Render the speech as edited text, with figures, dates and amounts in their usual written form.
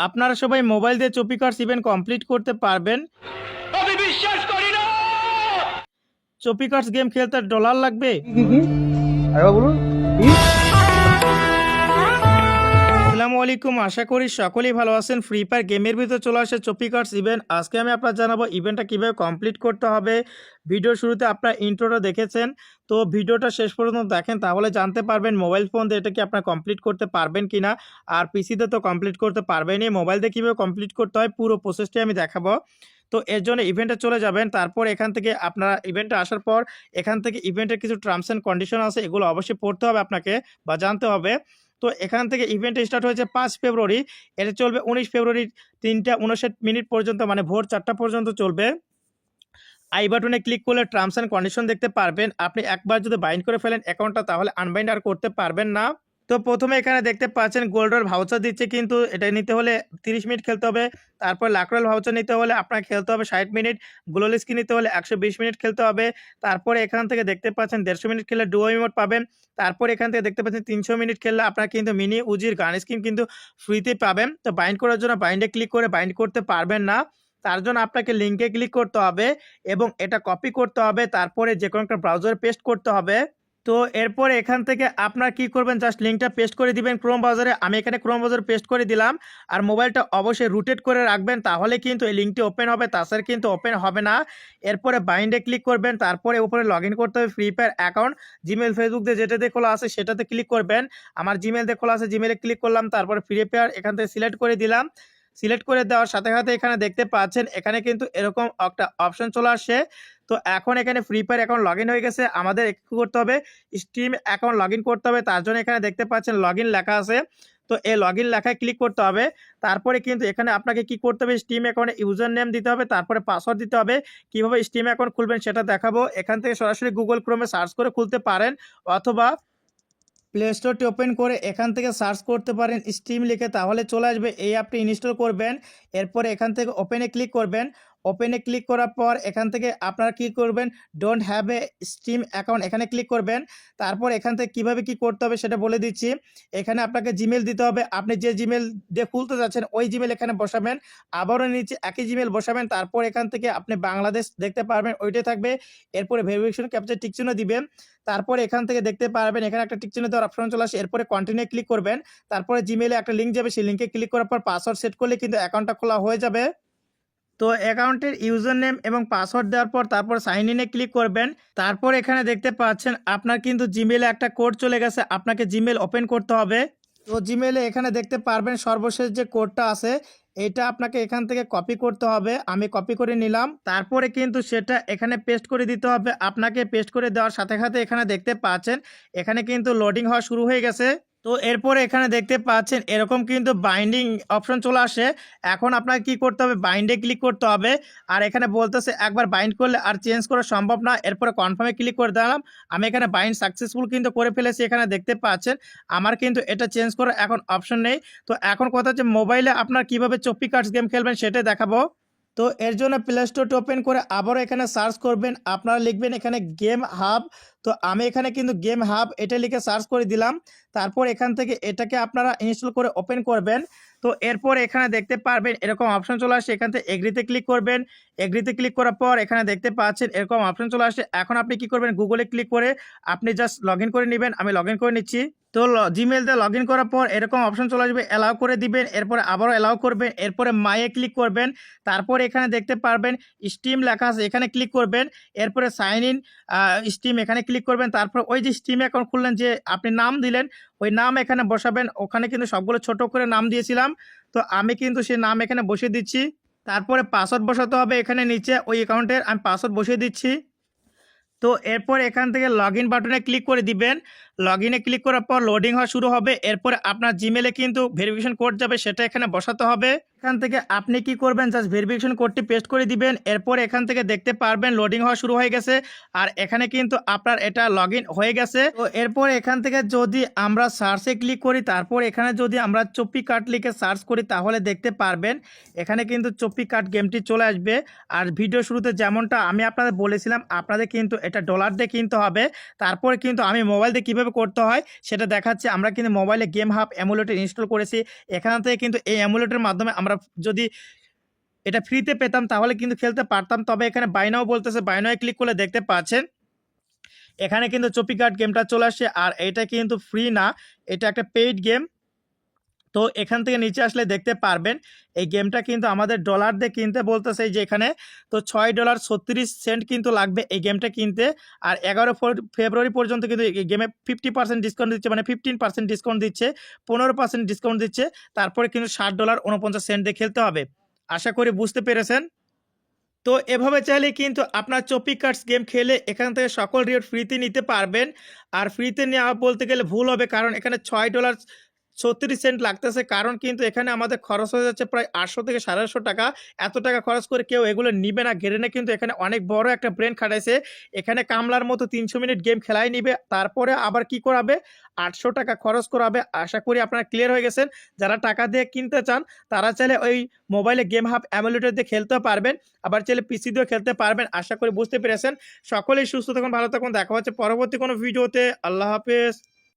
আপনারা সবাই মোবাইল দিয়ে চপি কার্ডস ইভেন্ট কমপ্লিট করতে পারবেন। আমি বিশ্বাস করি না। চপি কার্ডস গেম খেলতে ডলার লাগবে। কি আরেকবার বলুন কি? আসসালামু আলাইকুম, আশা করি সকলেই ভালো আছেন। ফ্রি ফায়ার গেমের ভিতরে চলে আসে চপি কার্ডস ইভেন্ট। আজকে আমি আপনার জানাবো ইভেন্টটা কীভাবে কমপ্লিট করতে হবে। ভিডিওর শুরুতে আপনার ইন্ট্রোটা দেখেছেন, তো ভিডিওটা শেষ পর্যন্ত দেখেন, তাহলে জানতে পারবেন মোবাইল ফোন দিয়ে এটা কি আপনার কমপ্লিট করতে পারবেন কিনা। আর পিসিতে তো কমপ্লিট করতে পারবেনই, মোবাইল দিয়ে কীভাবে কমপ্লিট করতে হয় পুরো প্রসেসটাই আমি দেখাবো। তো এর জন্য ইভেন্টে চলে যাবেন, তারপর এখান থেকে আপনারা ইভেন্টে আসার পর এখান থেকে ইভেন্টের কিছু টার্মস অ্যান্ড কন্ডিশন আছে, এগুলো অবশ্যই পড়তে হবে আপনাকে বা জানতে হবে। তো এখান থেকে ইভেন্ট স্টার্ট হয়েছে 5 ফেব্রুয়ারি, এটা চলবে 19 ফেব্রুয়ারি 3:59 পর্যন্ত, মানে ভোর 4টা পর্যন্ত চলবে। আই বাটনে ক্লিক করলে টার্মস অ্যান্ড কন্ডিশন দেখতে পারবেন। আপনি একবার যদি বাইন্ড করে ফেলেন অ্যাকাউন্টটা, তাহলে আনবাইন্ড আর করতে পারবেন না। তো প্রথমে এখানে দেখতে পাচ্ছেন গোল্ডের ভাউচার দিচ্ছে, কিন্তু এটা নিতে হলে 30 মিনিট খেলতে হবে। তারপর লাকরয়েল ভাউচার নিতে হলে আপনাকে খেলতে হবে 60 মিনিট। গ্লোয়াল স্কিন নিতে হলে 120 মিনিট খেলতে হবে। তারপরে এখান থেকে দেখতে পাচ্ছেন 150 মিনিট খেললে ডুও ইমোট পাবেন। তারপর এখান থেকে দেখতে পাচ্ছেন 300 মিনিট খেললে আপনারা কিন্তু মিনি উজির গান স্কিন কিন্তু ফ্রিতে পাবেন। তো বাইন্ড করার জন্য বাইন্ডে ক্লিক করে বাইন্ড করতে পারবেন না, তার জন্য আপনাকে লিঙ্কে ক্লিক করতে হবে এবং এটা কপি করতে হবে, তারপরে যে কোনো একটা ব্রাউজারে পেস্ট করতে হবে। তো এরপরে এখান থেকে আপনারা কি করবেন, জাস্ট লিঙ্কটা পেস্ট করে দিবেন ক্রোম ব্রাউজারে। আমি এখানে ক্রোম ব্রাউজারে পেস্ট করে দিলাম। আর মোবাইলটা অবশ্যই রুটেট করে রাখবেন, তাহলে কিন্তু এই লিঙ্কটি ওপেন হবে, তাছাড়া কিন্তু ওপেন হবে না। এরপরে বাইন্ডে ক্লিক করবেন, তারপরে উপরে লগ ইন করতে হবে free fire account. Gmail Facebook দিয়ে যেটাতে খোলা আছে সেটাতে ক্লিক করবেন। আমার জিমেল দিয়ে খোলা আছে, জিমেলে ক্লিক করলাম, তারপরে ফ্রি ফায়ার এখান থেকে সিলেক্ট করে দিলাম। সিলেক্ট করে দেওয়ার সাথে সাথে এখানে দেখতে পাচ্ছেন এখানে কিন্তু এরকম একটা অপশন চলে আসছে। তো এখন এখানে free fire account log in হয়ে গেছে, আমাদের কি করতে হবে, স্টিম অ্যাকাউন্ট লগ ইন করতে হবে। তার জন্য এখানে দেখতে পাচ্ছেন লগ ইন লেখা আছে, তো এই লগ ইন লেখায় ক্লিক করতে হবে। তারপরে কিন্তু এখানে আপনাকে কি করতে হবে, স্টিম অ্যাকাউন্টে ইউজার নেম দিতে হবে, তারপরে পাসওয়ার্ড দিতে হবে। কীভাবে স্টিম অ্যাকাউন্ট খুলবেন সেটা দেখাবো। এখান থেকে সরাসরি গুগল ক্রোমে সার্চ করে খুলতে পারেন, অথবা প্লে স্টোরটি ওপেন করে এখান থেকে সার্চ করতে পারেন স্টিম লিখে, তাহলে চলে আসবে। এই অ্যাপটি ইনস্টল করবেন, এরপরে এখান থেকে ওপেনে ক্লিক করবেন। ওপেনে ক্লিক করার পর এখান থেকে আপনারা কি করবেন, don't have a steam account এখানে ক্লিক করবেন। তারপর এখান থেকে কীভাবে কি করতে হবে সেটা বলে দিচ্ছি। এখানে আপনাকে জিমেল দিতে হবে, আপনি যে জিমেল দিয়ে খুলতে যাচ্ছেন ওই জিমেল এখানে বসাবেন, আবারও নিচে একই জিমেল বসাবেন। তারপর এখান থেকে আপনি বাংলাদেশ দেখতে পারবেন, ওইটাই থাকবে। এরপরে ভেরিফিকেশন ক্যাপচার টিকচিহ্ন দিবেন। তারপরে এখান থেকে দেখতে পারবেন এখানে একটা টিকচিহ্ন দেওয়ার অপশন চলে আসে। এরপরে কন্টিনিউ ক্লিক করবেন, তারপরে জিমেইলে একটা লিঙ্ক যাবে, সেই লিঙ্কে ক্লিক করার পর পাসওয়ার্ড সেট করলে কিন্তু অ্যাকাউন্টটা খোলা হয়ে যাবে। তো অ্যাকাউন্টের ইউজার নেম এবং পাসওয়ার্ড দেওয়ার পর তারপর সাইন ইনে ক্লিক করবেন। তারপর এখানে দেখতে পাচ্ছেন আপনার কিন্তু জিমেইলে একটা কোড চলে গেছে, আপনাকে জিমেইল ওপেন করতে হবে। তো জিমেইলে এখানে দেখতে পারবেন সর্বশেষ যে কোডটা আছে, এটা আপনাকে এখান থেকে কপি করতে হবে। আমি কপি করে নিলাম, তারপরে কিন্তু সেটা এখানে পেস্ট করে দিতে হবে। আপনাকে পেস্ট করে দেওয়ার সাথে সাথে এখানে দেখতে পাচ্ছেন এখানে কিন্তু লোডিং হওয়া শুরু হয়ে গেছে। তো এরপরে এখানে দেখতে পাচ্ছেন এরকম কিন্তু বাইন্ডিং অপশন চলে আসে। এখন আপনাকে কি করতে হবে, বাইন্ডে ক্লিক করতে হবে। আর এখানে বলতেছে একবার বাইন্ড করলে আর চেঞ্জ করা সম্ভব না। এরপরে কনফার্মে ক্লিক করে দিলাম। আমি এখানে বাইন্ড সাকসেসফুল কিন্তু করে ফেলেছি, এখানে দেখতে পাচ্ছেন আমার কিন্তু এটা চেঞ্জ করার এখন অপশন নেই। তো এখন কথা হচ্ছে মোবাইলে আপনার কিভাবে চপি কার্ডস গেম খেলবেন সেটাই দেখাবো। তো এর জন্য প্লে স্টোরটি ওপেন করে আবারও এখানে সার্চ করবেন, আপনারা লিখবেন এখানে গেম হাব। তো আমি এখানে কিন্তু গেম হাব এটা লিখে সার্চ করে দিলাম। তারপর এখান থেকে এটাকে আপনারা ইনস্টল করে ওপেন করবেন। তো এরপর এখানে দেখতে পারবেন এরকম অপশন চলে আসে, এখান থেকে এগ্রিতে ক্লিক করবেন। এগ্রিতে ক্লিক করার পর এখানে দেখতে পাচ্ছেন এরকম অপশন চলে আসে। এখন আপনি কি করবেন, গুগলে ক্লিক করে আপনি জাস্ট লগ ইন করে নেবেন। আমি লগ ইন করে নিচ্ছি। তো জিমেল দিয়ে লগ ইন করার পর এরকম অপশন চলে আসবে, অ্যালাউ করে দিবেন। এরপরে আবারও অ্যালাউ করবেন, এরপরে মায়ে ক্লিক করবেন। তারপর এখানে দেখতে পারবেন স্টিম লেখা আছে, এখানে ক্লিক করবেন। এরপরে সাইন ইন স্টিম এখানে ক্লিক করবেন। তারপর ওই যে স্টিম অ্যাকাউন্ট খুললেন, যে আপনি নাম দিলেন ওই নাম এখানে বসাবেন। ওখানে কিন্তু সবগুলো ছোট করে নাম দিয়েছিলাম, তো আমি কিন্তু সেই নাম এখানে বসিয়ে দিচ্ছি। তারপরে পাসওয়ার্ড বসাতে হবে এখানে নিচে ওই অ্যাকাউন্টের, আমি পাসওয়ার্ড বসিয়ে দিচ্ছি। তো এরপর এখান থেকে লগ ইন বাটনে ক্লিক করে দিবেন। লগ ইনে ক্লিক করার পর লোডিং হওয়া শুরু হবে। এরপরে আপনার জিমেলে কিন্তু ভেরিফিকেশন কোড যাবে, সেটা এখানে বসাতে হবে। এখান থেকে আপনি কি করবেন, জাস্ট ভেরিফিকেশন কোডটি পেস্ট করে দিবেন। এরপর এখান থেকে দেখতে পারবেন লোডিং হওয়া শুরু হয়ে গেছে আর এখানে কিন্তু আপনার এটা লগ ইন হয়ে গেছে। তো এরপর এখান থেকে যদি আমরা সার্চে ক্লিক করি, তারপর এখানে যদি আমরা চপ্পি কার্ড লিখে সার্চ করি তাহলে দেখতে পারবেন এখানে কিন্তু চপ্পি কার্ড গেমটি চলে আসবে। আর ভিডিও শুরুতে যেমনটা আমি আপনাদের বলেছিলাম আপনাদের কিন্তু এটা ডলার দিয়ে কিনতে হবে। তারপর কিন্তু আমি মোবাইল দিয়ে কীভাবে করতে হয় সেটা দেখাচ্ছি। আমরা কিন্তু মোবাইলে গেম হাব এমুলেটর ইনস্টল করেছি। এখান থেকে কিন্তু এই এমুলেটরের মাধ্যমে আমরা যদি এটা ফ্রিতে পেতাম তাহলে কিন্তু খেলতে পারতাম। তবে এখানে বাই নাও বলতেছে, বাই নাও ক্লিক করলে দেখতে পাচ্ছেন এখানে কিন্তু চপ্পি কার্ড গেমটা চলে আসছে। আর এটা কিন্তু ফ্রি না, এটা একটা পেইড গেম। তো এখান থেকে নিচে আসলে দেখতে পারবেন এই গেমটা কিন্তু আমাদের ডলার দিয়ে কিনতে বলতেছে যে এখানে। তো $6.36 কিন্তু লাগবে এই গেমটা কিনতে। আর 11 ফেব্রুয়ারি পর্যন্ত কিন্তু এই গেমে 50% ডিসকাউন্ট দিচ্ছে, মানে 15% ডিসকাউন্ট দিচ্ছে, 15% ডিসকাউন্ট দিচ্ছে। তারপরে কিন্তু $60.49 দিয়ে খেলতে হবে। আশা করি বুঝতে পেরেছেন। তো এভাবে চাইলে কিন্তু আপনার চপ্পি কার্ডস গেম খেলে এখান থেকে সকল রিওয়ার্ড ফ্রিতে নিতে পারবেন। আর ফ্রিতে নেওয়া বলতে গেলে ভুল হবে, কারণ এখানে $6.36 লাগতেছে। কারণ কিন্তু এখানে আমাদের খরচ হয়ে যাচ্ছে প্রায় 800 থেকে 850 টাকা। এত টাকা খরচ করে কেউ এগুলো নিবে না। গেরেনে কিন্তু এখানে অনেক বড় একটা ব্রেন খাটাইছে। এখানে কামলার মতো 300 মিনিট গেম খেলাই নিবে, তারপরে আবার কি করাবে, 800 টাকা খরচ করাবে। আশা করি আপনারা ক্লিয়ার হয়ে গেছেন। যারা টাকা দিয়ে কিনতে চান তারা চাইলে ওই মোবাইলে গেম হাব এমুলেটর দিয়ে খেলতে পারবেন, আবার চাইলে পিসি দিয়েও খেলতে পারবেন। আশা করি বুঝতে পেরেছেন। সকলেই সুস্থ থাকুন, ভালো থাকুন। দেখা হচ্ছে পরবর্তী কোনো ভিডিওতে। আল্লাহ হাফেজ।